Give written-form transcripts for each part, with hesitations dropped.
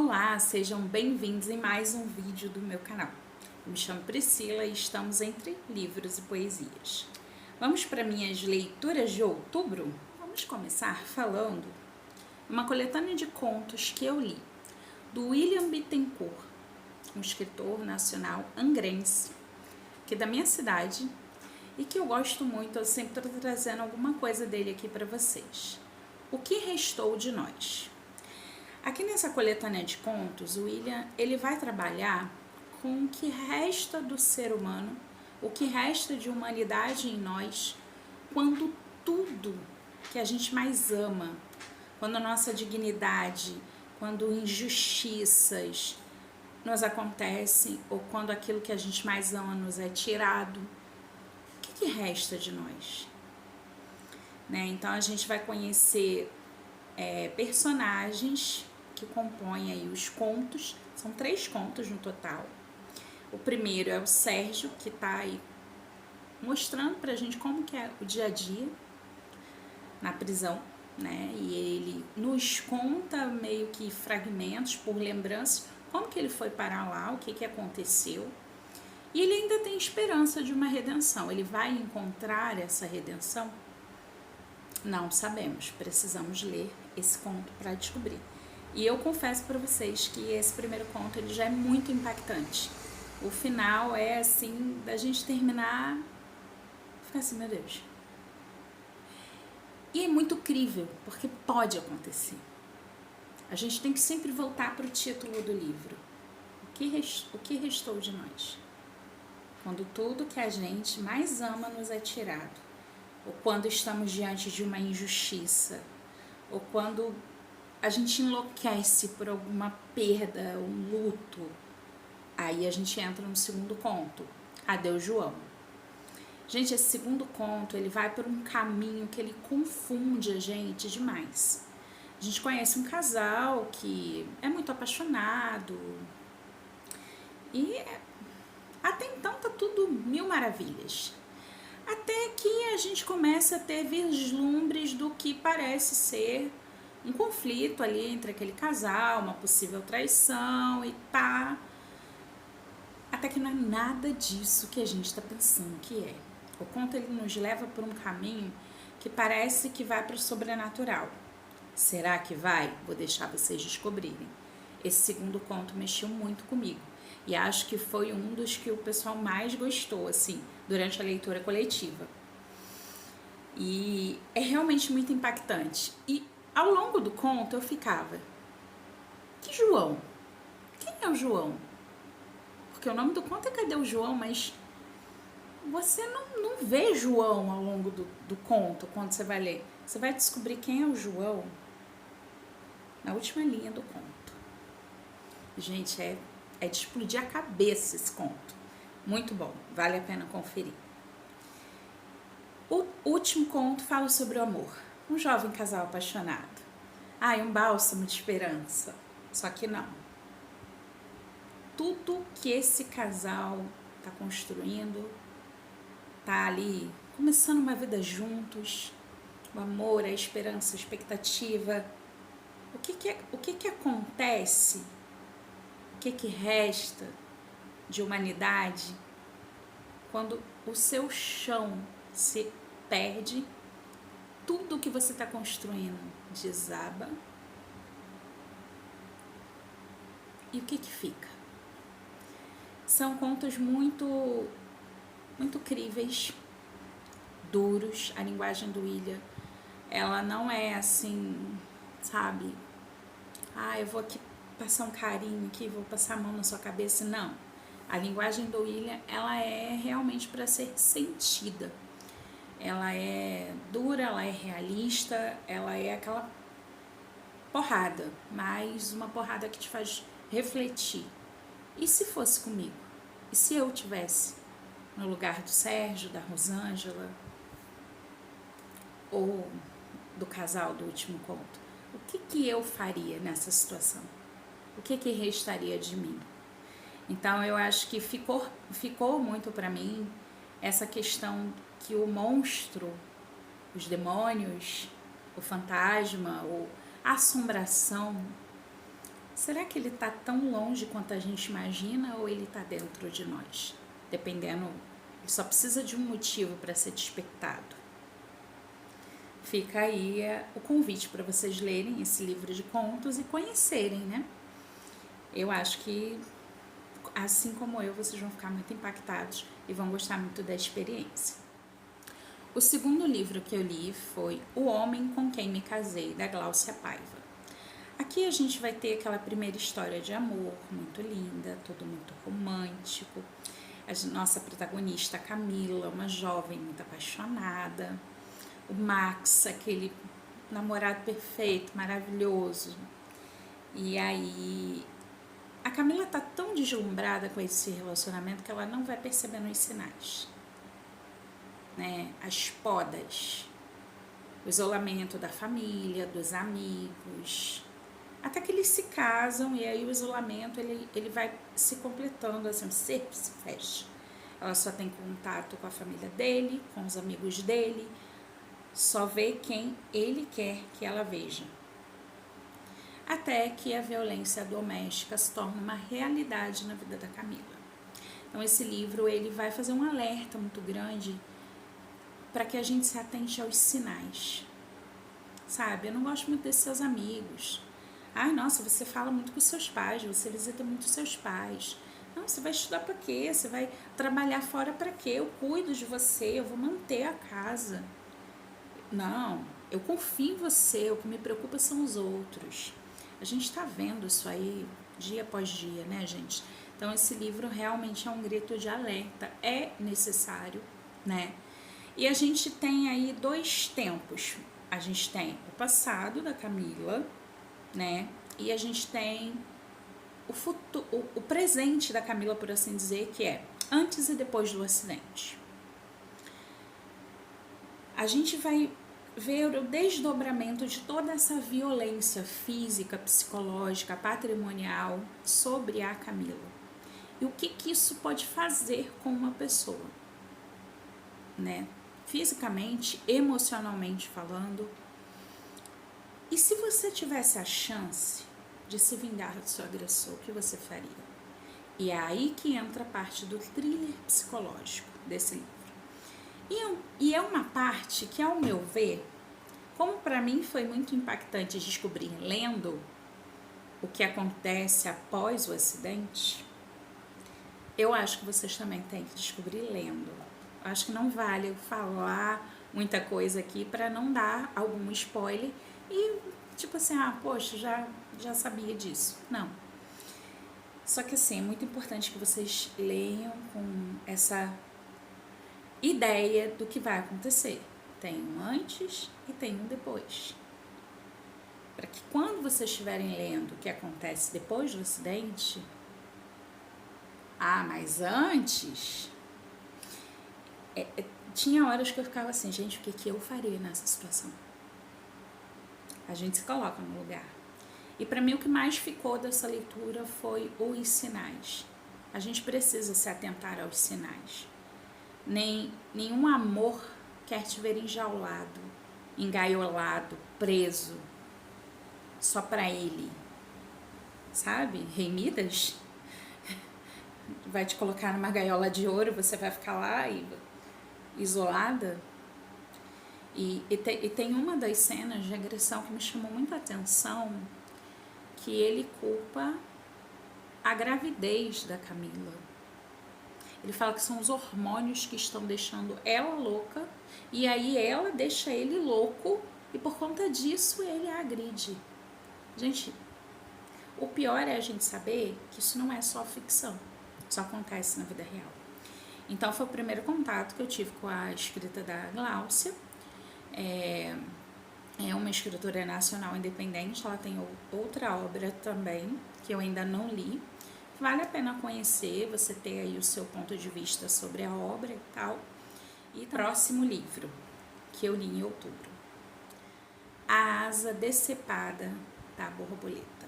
Olá, sejam bem-vindos em mais um vídeo do meu canal. Eu me chamo Priscila e estamos entre livros e poesias. Vamos para minhas leituras de outubro? Vamos começar falando uma coletânea de contos que eu li, do William Bittencourt, um escritor nacional angrense, que é da minha cidade e que eu gosto muito. Eu sempre estou trazendo alguma coisa dele aqui para vocês. O que restou de nós? Aqui nessa coletânea de contos, o William ele vai trabalhar com o que resta do ser humano, o que resta de humanidade em nós, quando tudo que a gente mais ama, quando a nossa dignidade, quando injustiças nos acontecem, ou quando aquilo que a gente mais ama nos é tirado, o que resta de nós? Né? Então a gente vai conhecer personagens que compõem aí os contos. São 3 contos no total. O primeiro é o Sérgio, que está aí mostrando pra gente como que é o dia a dia na prisão, né? E ele nos conta meio que fragmentos, por lembranças, como que ele foi parar lá, o que aconteceu. E ele ainda tem esperança de uma redenção. Ele vai encontrar essa redenção? Não sabemos, precisamos ler esse conto para descobrir. E eu confesso para vocês que esse primeiro conto ele já é muito impactante. O final é assim, da gente terminar, ficar assim, meu Deus. E é muito crível, porque pode acontecer. A gente tem que sempre voltar para o título do livro. O que restou de nós? Quando tudo que a gente mais ama nos é tirado, ou quando estamos diante de uma injustiça, ou quando a gente enlouquece por alguma perda, um luto, aí a gente entra no segundo conto, Adeus João. Gente, esse segundo conto, ele vai por um caminho que ele confunde a gente demais. A gente conhece um casal que é muito apaixonado e até então tá tudo mil maravilhas. Até que a gente começa a ter vislumbres do que parece ser um conflito ali entre aquele casal, uma possível traição e pá. Até que não é nada disso que a gente está pensando que é. O conto ele nos leva por um caminho que parece que vai para o sobrenatural. Será que vai? Vou deixar vocês descobrirem. Esse segundo conto mexeu muito comigo. E acho que foi um dos que o pessoal mais gostou, assim, durante a leitura coletiva. E é realmente muito impactante. E ao longo do conto eu ficava, que João? Quem é o João? Porque o nome do conto é Cadê o João? Mas você não vê João ao longo do conto, quando você vai ler. Você vai descobrir quem é o João na última linha do conto. Gente, é de explodir a cabeça esse conto. Muito bom, vale a pena conferir. O último conto fala sobre o amor. Um jovem casal apaixonado. Um bálsamo de esperança. Só que não. Tudo que esse casal está construindo, tá ali começando uma vida juntos, o amor, a esperança, a expectativa. O que acontece? O que resta de humanidade quando o seu chão se perde, tudo que você está construindo desaba, e o que fica? São contos muito críveis, duros. A linguagem do William, ela não é assim, sabe? Eu vou aqui passar um carinho aqui, vou passar a mão na sua cabeça. Não. A linguagem do William, ela é realmente para ser sentida. Ela é dura, ela é realista, ela é aquela porrada, mas uma porrada que te faz refletir. E se fosse comigo? E se eu tivesse no lugar do Sérgio, da Rosângela, ou do casal do último conto? O que eu faria nessa situação? O que restaria de mim? Então eu acho que ficou muito para mim essa questão que o monstro, os demônios, o fantasma, ou a assombração será que ele está tão longe quanto a gente imagina ou ele está dentro de nós? Dependendo, ele só precisa de um motivo para ser despertado. Fica aí o convite para vocês lerem esse livro de contos e conhecerem, né? Eu acho que, assim como eu, vocês vão ficar muito impactados e vão gostar muito da experiência. O segundo livro que eu li foi O Homem com Quem Me Casei, da Gláucia Paiva. Aqui a gente vai ter aquela primeira história de amor, muito linda, tudo muito romântico. A nossa protagonista, Camila, uma jovem muito apaixonada. O Max, aquele namorado perfeito, maravilhoso. E aí, a Camila tá tão deslumbrada com esse relacionamento que ela não vai percebendo os sinais, né? As podas, o isolamento da família, dos amigos, até que eles se casam e aí o isolamento ele vai se completando, assim, o cerco se fecha. Ela só tem contato com a família dele, com os amigos dele, só vê quem ele quer que ela veja. Até que a violência doméstica se torna uma realidade na vida da Camila. Então esse livro ele vai fazer um alerta muito grande para que a gente se atente aos sinais. Sabe, eu não gosto muito desses seus amigos. Ai, nossa, você fala muito com seus pais, você visita muito seus pais. Não, você vai estudar para quê? Você vai trabalhar fora para quê? Eu cuido de você, eu vou manter a casa. Não, eu confio em você, o que me preocupa são os outros. A gente está vendo isso aí dia após dia, né, gente? Então, esse livro realmente é um grito de alerta, é necessário, né? E a gente tem aí 2 tempos. A gente tem o passado da Camila, né? E a gente tem o presente da Camila, por assim dizer, que é antes e depois do acidente. A gente vai ver o desdobramento de toda essa violência física, psicológica, patrimonial sobre a Camila. E o que isso pode fazer com uma pessoa, né? Fisicamente, emocionalmente falando. E se você tivesse a chance de se vingar do seu agressor, o que você faria? E é aí que entra a parte do thriller psicológico desse livro. E é uma parte que, ao meu ver, como para mim foi muito impactante descobrir lendo o que acontece após o acidente, eu acho que vocês também têm que descobrir lendo. Eu acho que não vale eu falar muita coisa aqui para não dar algum spoiler e tipo assim, poxa, já sabia disso. Não. Só que assim, é muito importante que vocês leiam com essa ideia do que vai acontecer. Tem um antes e tem um depois. Para que quando vocês estiverem lendo o que acontece depois do acidente, mas antes, tinha horas que eu ficava assim, gente, o que eu faria nessa situação? A gente se coloca no lugar. E para mim o que mais ficou dessa leitura foi os sinais. A gente precisa se atentar aos sinais. Nenhum amor quer te ver enjaulado, engaiolado, preso, só para ele. Sabe? Rei Midas vai te colocar numa gaiola de ouro, você vai ficar lá isolada. E tem uma das cenas de agressão que me chamou muita atenção, que ele culpa a gravidez da Camila. Ele fala que são os hormônios que estão deixando ela louca, e aí ela deixa ele louco, e por conta disso ele a agride. Gente, o pior é a gente saber que isso não é só ficção, isso acontece na vida real. Então foi o primeiro contato que eu tive com a escrita da Gláucia. É uma escritora nacional independente, ela tem outra obra também, que eu ainda não li. Vale a pena conhecer, você ter aí o seu ponto de vista sobre a obra e tal. E próximo livro, que eu li em outubro. A Asa Decepada da Borboleta.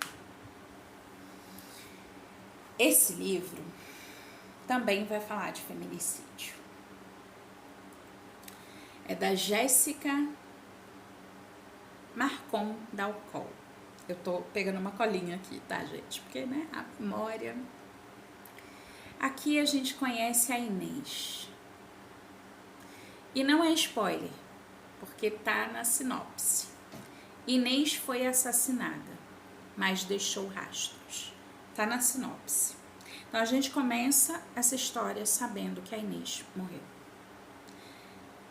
Esse livro também vai falar de feminicídio. É da Jéssica Marcon Dalcol. Eu tô pegando uma colinha aqui, tá, gente? Porque, né, a memória... Aqui a gente conhece a Inês. E não é spoiler, porque tá na sinopse. Inês foi assassinada, mas deixou rastros. Tá na sinopse. Então a gente começa essa história sabendo que a Inês morreu.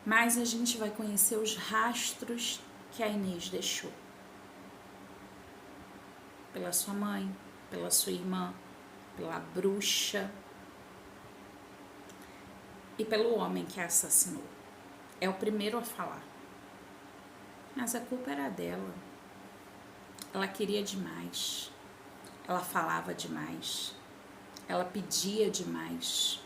Mas a gente vai conhecer os rastros que a Inês deixou. Pela sua mãe, pela sua irmã, pela bruxa e pelo homem que a assassinou. É o primeiro a falar. Mas a culpa era dela. Ela queria demais. Ela falava demais. Ela pedia demais.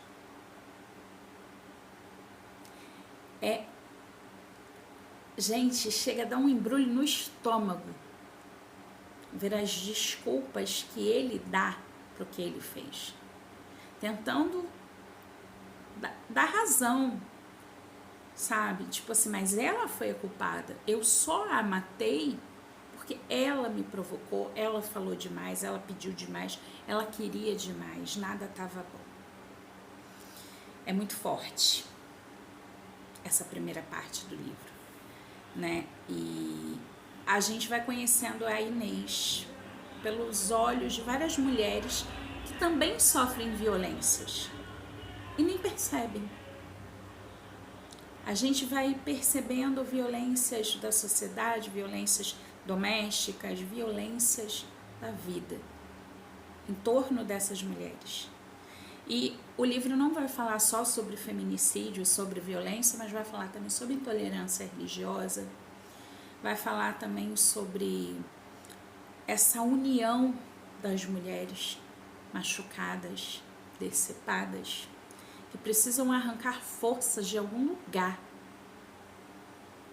Gente, chega a dar um embrulho no estômago ver as desculpas que ele dá pro que ele fez. Tentando dar razão, sabe? Tipo assim, mas ela foi a culpada. Eu só a matei porque ela me provocou, ela falou demais, ela pediu demais, ela queria demais, nada estava bom. É muito forte essa primeira parte do livro, né? E a gente vai conhecendo a Inês pelos olhos de várias mulheres que também sofrem violências e nem percebem. A gente vai percebendo violências da sociedade, violências domésticas, violências da vida em torno dessas mulheres. E o livro não vai falar só sobre feminicídio, sobre violência, mas vai falar também sobre intolerância religiosa, vai falar também sobre essa união das mulheres machucadas, decepadas, que precisam arrancar forças de algum lugar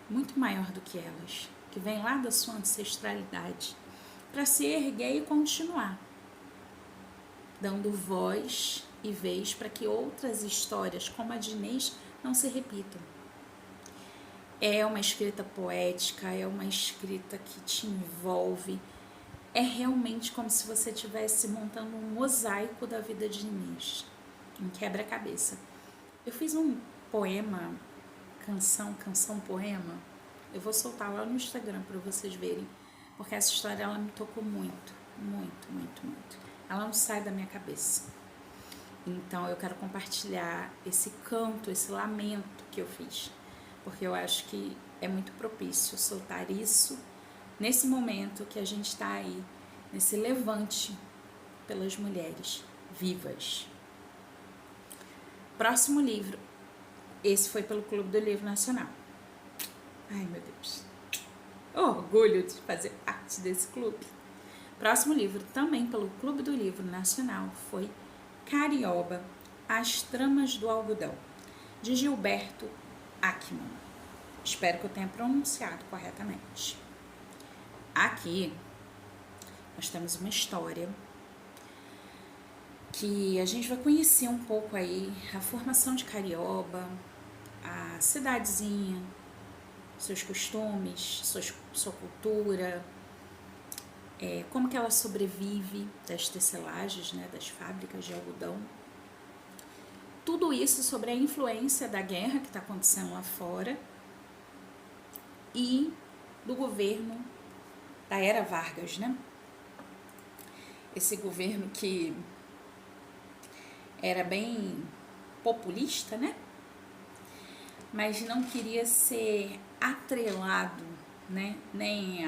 muito maior do que elas, que vem lá da sua ancestralidade, para se erguer e continuar, dando voz e vez para que outras histórias como a de Inês não se repitam. É uma escrita poética, é uma escrita que te envolve, é realmente como se você estivesse montando um mosaico da vida de Inês, um quebra-cabeça. Eu fiz um poema, canção-poema, eu vou soltar lá no Instagram para vocês verem, porque essa história ela me tocou muito, muito, muito, muito. Ela não sai da minha cabeça. Então eu quero compartilhar esse canto, esse lamento que eu fiz, porque eu acho que é muito propício soltar isso nesse momento que a gente está aí, nesse levante pelas mulheres vivas. Próximo livro. Esse foi pelo Clube do Livro Nacional. Ai, meu Deus. Orgulho de fazer parte desse clube. Próximo livro, também pelo Clube do Livro Nacional, foi Carioba, As Tramas do Algodão, de Gilberto Ackmann. Espero que eu tenha pronunciado corretamente. Aqui, nós temos uma história que a gente vai conhecer um pouco aí a formação de Carioba, a cidadezinha, seus costumes, sua cultura, como que ela sobrevive das tecelagens, né, das fábricas de algodão. Tudo isso sobre a influência da guerra que está acontecendo lá fora e do governo da Era Vargas, né? Esse governo que era bem populista, né? Mas não queria ser atrelado, né, nem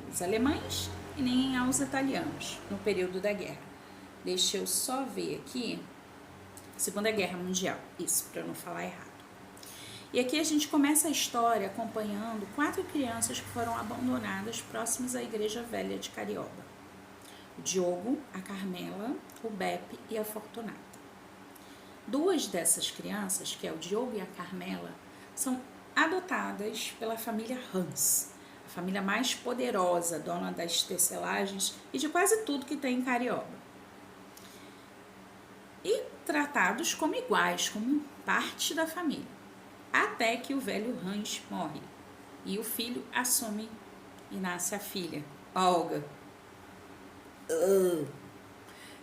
aos alemães e nem aos italianos no período da guerra. Deixa eu só ver aqui, Segunda Guerra Mundial, isso, para eu não falar errado. E aqui a gente começa a história acompanhando 4 crianças que foram abandonadas próximas à Igreja Velha de Carioba. O Diogo, a Carmela, o Beppe e a Fortunata. 2 dessas crianças, que é o Diogo e a Carmela, são adotadas pela família Hans, a família mais poderosa, dona das tecelagens e de quase tudo que tem em Carioba. E tratados como iguais, como parte da família, até que o velho Hans morre e o filho assume e nasce a filha, Olga.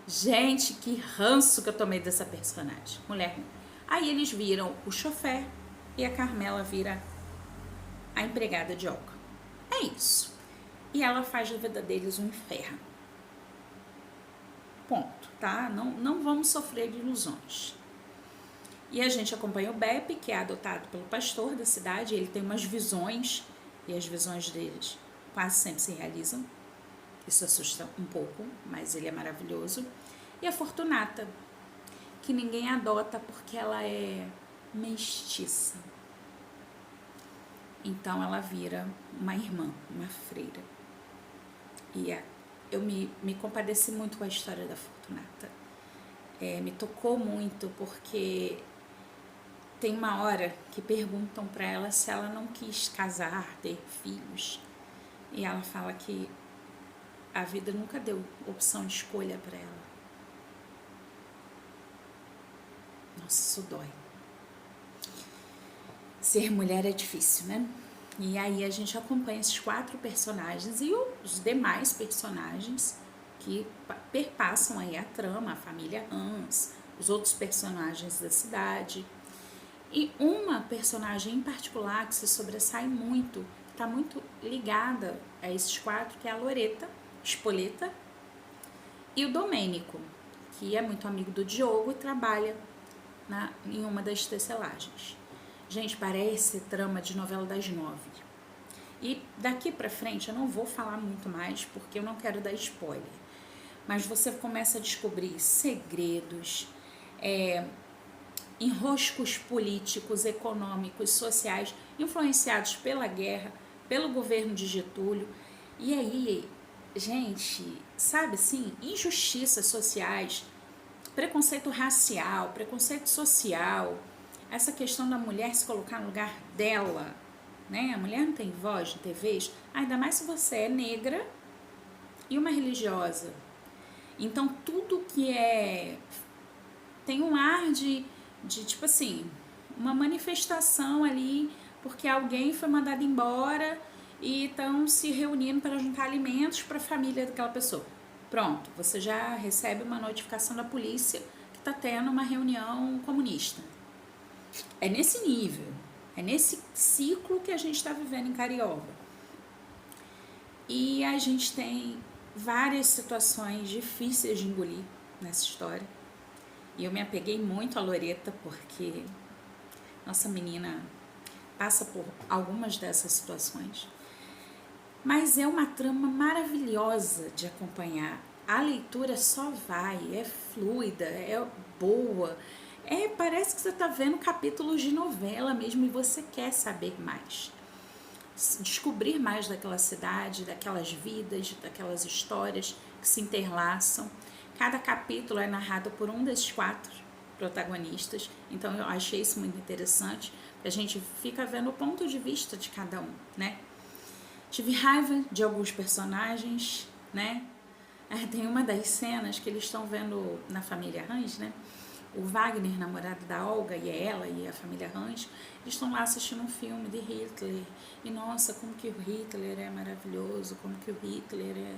Gente, que ranço que eu tomei dessa personagem. Mulher ruim. Aí eles viram o chofer e a Carmela vira a empregada de Olga. É isso. E ela faz da vida deles um inferno. Ponto, tá? Não vamos sofrer de ilusões. E a gente acompanha o Beppe, que é adotado pelo pastor da cidade. Ele tem umas visões, e as visões deles quase sempre se realizam. Isso assusta um pouco, mas ele é maravilhoso. E a Fortunata, que ninguém adota porque ela é mestiça. Então ela vira uma irmã, uma freira. E eu me compadeci muito com a história da Fortunata. Me tocou muito porque tem uma hora que perguntam para ela se ela não quis casar, ter filhos. E ela fala que a vida nunca deu opção de escolha para ela. Nossa, isso dói. Ser mulher é difícil, né? E aí a gente acompanha esses 4 personagens e os demais personagens que perpassam aí a trama, a família Hans, os outros personagens da cidade. E uma personagem em particular que se sobressai muito, está muito ligada a esses 4, que é a Loreta, Spoleta, e o Domênico, que é muito amigo do Diogo e trabalha em uma das tecelagens. Gente, parece trama de novela das 9. E daqui pra frente eu não vou falar muito mais, porque eu não quero dar spoiler. Mas você começa a descobrir segredos, enroscos políticos, econômicos, sociais, influenciados pela guerra, pelo governo de Getúlio. E aí, gente, sabe assim, injustiças sociais, preconceito racial, preconceito social, essa questão da mulher se colocar no lugar dela, né? A mulher não tem voz, não tem vez, ainda mais se você é negra e uma religiosa. Então, tudo que tem um ar de tipo assim, uma manifestação ali, porque alguém foi mandado embora e estão se reunindo para juntar alimentos para a família daquela pessoa. Pronto, você já recebe uma notificação da polícia que está tendo uma reunião comunista. É nesse nível, é nesse ciclo que a gente está vivendo em Carioba. E a gente tem várias situações difíceis de engolir nessa história. E eu me apeguei muito à Loreta porque nossa menina passa por algumas dessas situações. Mas é uma trama maravilhosa de acompanhar. A leitura só vai, é fluida, é boa. Parece que você está vendo capítulos de novela mesmo e você quer saber mais. Descobrir mais daquela cidade, daquelas vidas, daquelas histórias que se interlaçam. Cada capítulo é narrado por um desses 4 protagonistas, então eu achei isso muito interessante. A gente fica vendo o ponto de vista de cada um, né? Tive raiva de alguns personagens, né? Tem uma das cenas que eles estão vendo na família Hans, né? O Wagner, namorado da Olga, e ela e a família Hans, eles estão lá assistindo um filme de Hitler. E nossa, como que o Hitler é maravilhoso, como que o Hitler é...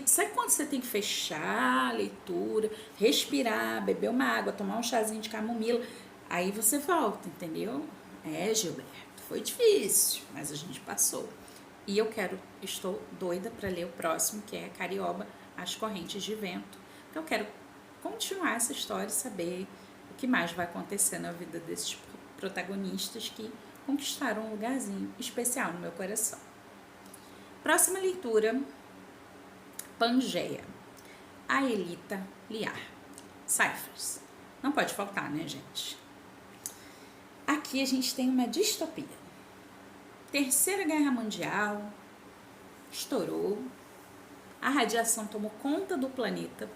Sabe quando você tem que fechar a leitura, respirar, beber uma água, tomar um chazinho de camomila, aí você volta, entendeu? Gilberto, foi difícil, mas a gente passou. E estou doida para ler o próximo, que é Carioba, As Correntes de Vento. Eu quero continuar essa história e saber o que mais vai acontecer na vida desses protagonistas que conquistaram um lugarzinho especial no meu coração. Próxima leitura, Pangeia, a Elita Liar. Cyphers. Não pode faltar, né, gente? Aqui a gente tem uma distopia. Terceira Guerra Mundial estourou, a radiação tomou conta do planeta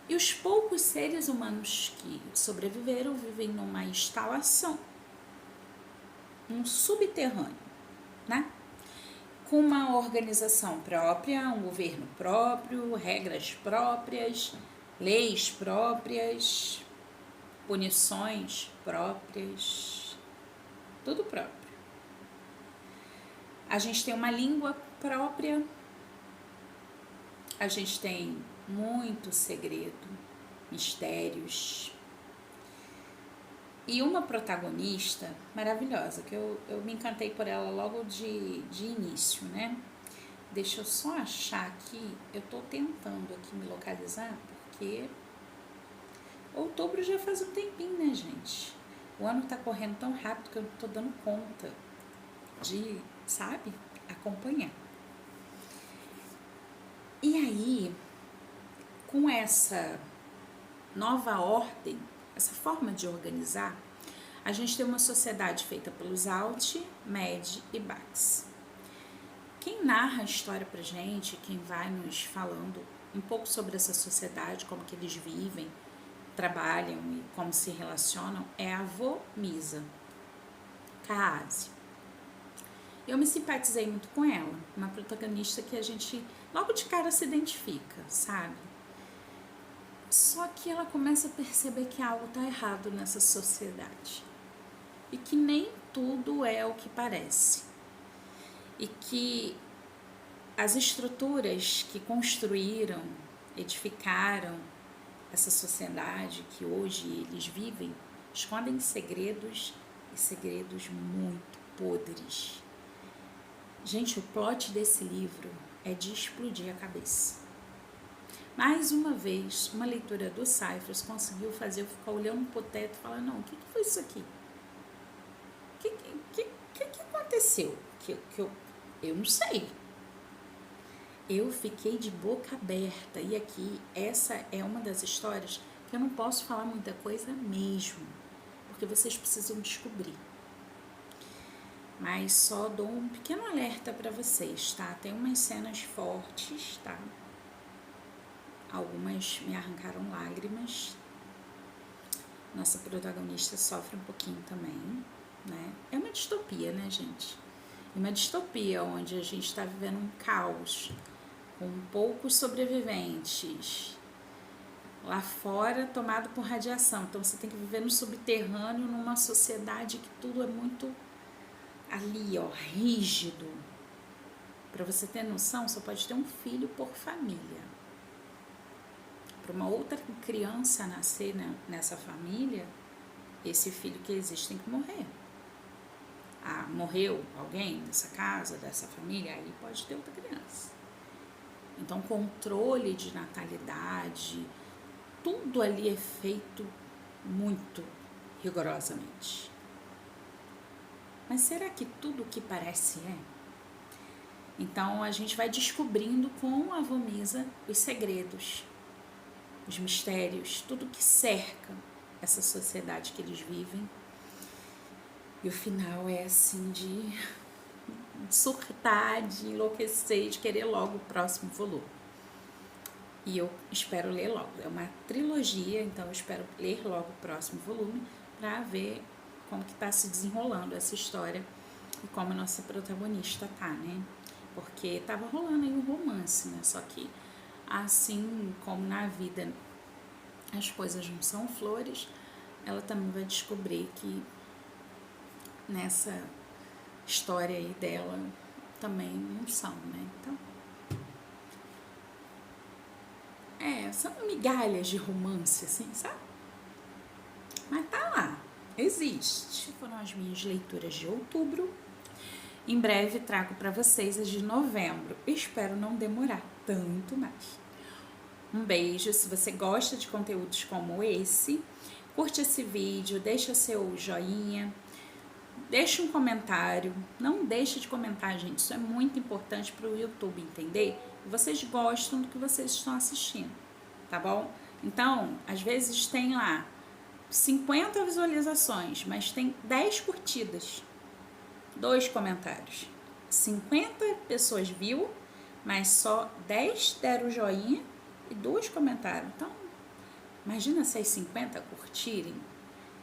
e os poucos seres humanos que sobreviveram vivem numa instalação, num subterrâneo, né? Com uma organização própria, um governo próprio, regras próprias, leis próprias, punições próprias, tudo próprio. A gente tem uma língua própria, a gente tem muito segredo, mistérios. E uma protagonista maravilhosa, que eu me encantei por ela logo de início, né? Deixa eu só achar aqui, eu tô tentando aqui me localizar, porque outubro já faz um tempinho, né, gente? O ano tá correndo tão rápido que eu não tô dando conta de, sabe, acompanhar. E aí, com essa nova ordem, essa forma de organizar, a gente tem uma sociedade feita pelos Alt, Med e Bax. Quem narra a história pra gente, quem vai nos falando um pouco sobre essa sociedade, como que eles vivem, trabalham e como se relacionam, é a avó Misa Kaase. Eu me simpatizei muito com ela, uma protagonista que a gente logo de cara se identifica, sabe? Só que ela começa a perceber que algo está errado nessa sociedade e que nem tudo é o que parece e que as estruturas que construíram, edificaram essa sociedade que hoje eles vivem escondem segredos e segredos muito podres. Gente, o plot desse livro é de explodir a cabeça. Mais uma vez, uma leitura do Cyphers conseguiu fazer eu ficar olhando pro teto e falar, não, o que foi isso aqui? O que aconteceu? Eu não sei. Eu fiquei de boca aberta. E aqui, essa é uma das histórias que eu não posso falar muita coisa mesmo, porque vocês precisam descobrir. Mas só dou um pequeno alerta para vocês, tá? Tem umas cenas fortes, tá? Algumas me arrancaram lágrimas. Nossa protagonista sofre um pouquinho também, né? É uma distopia, né, gente? É uma distopia onde a gente está vivendo um caos, com poucos sobreviventes. Lá fora, tomado por radiação. Então, você tem que viver no subterrâneo, numa sociedade que tudo é muito ali, ó, rígido. Para você ter noção, só pode ter um filho por família. Para uma outra criança nascer nessa família, esse filho que existe tem que morrer. Ah, morreu alguém nessa casa, dessa família, aí pode ter outra criança. Então, controle de natalidade, tudo ali é feito muito rigorosamente. Mas será que tudo o que parece é? Então, a gente vai descobrindo com a avó Misa os segredos, os mistérios, tudo que cerca essa sociedade que eles vivem. E o final é assim de surtar, de enlouquecer, de querer logo o próximo volume. E eu espero ler logo. É uma trilogia, então eu espero ler logo o próximo volume para ver como que tá se desenrolando essa história e como a nossa protagonista tá, né? Porque tava rolando aí um romance, né? Só que assim como na vida as coisas não são flores, ela também vai descobrir que nessa história aí dela também não são, né? Então, são migalhas de romance, assim, sabe? Mas tá lá, existe. Foram as minhas leituras de outubro. Em breve trago para vocês as de novembro. Espero não demorar tanto mais. Um beijo. Se você gosta de conteúdos como esse, curte esse vídeo, deixa seu joinha, deixa um comentário. Não deixe de comentar, gente. Isso é muito importante para o YouTube entender que vocês gostam do que vocês estão assistindo, tá bom? Então, às vezes tem lá 50 visualizações, mas tem 10 curtidas, 2 comentários. 50 pessoas viu, mas só 10 deram joinha e 2 comentaram. Então, imagina se as 50 curtirem.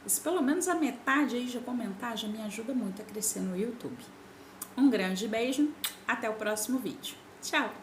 Se pelo menos a metade aí já comentar, já me ajuda muito a crescer no YouTube. Um grande beijo, até o próximo vídeo. Tchau!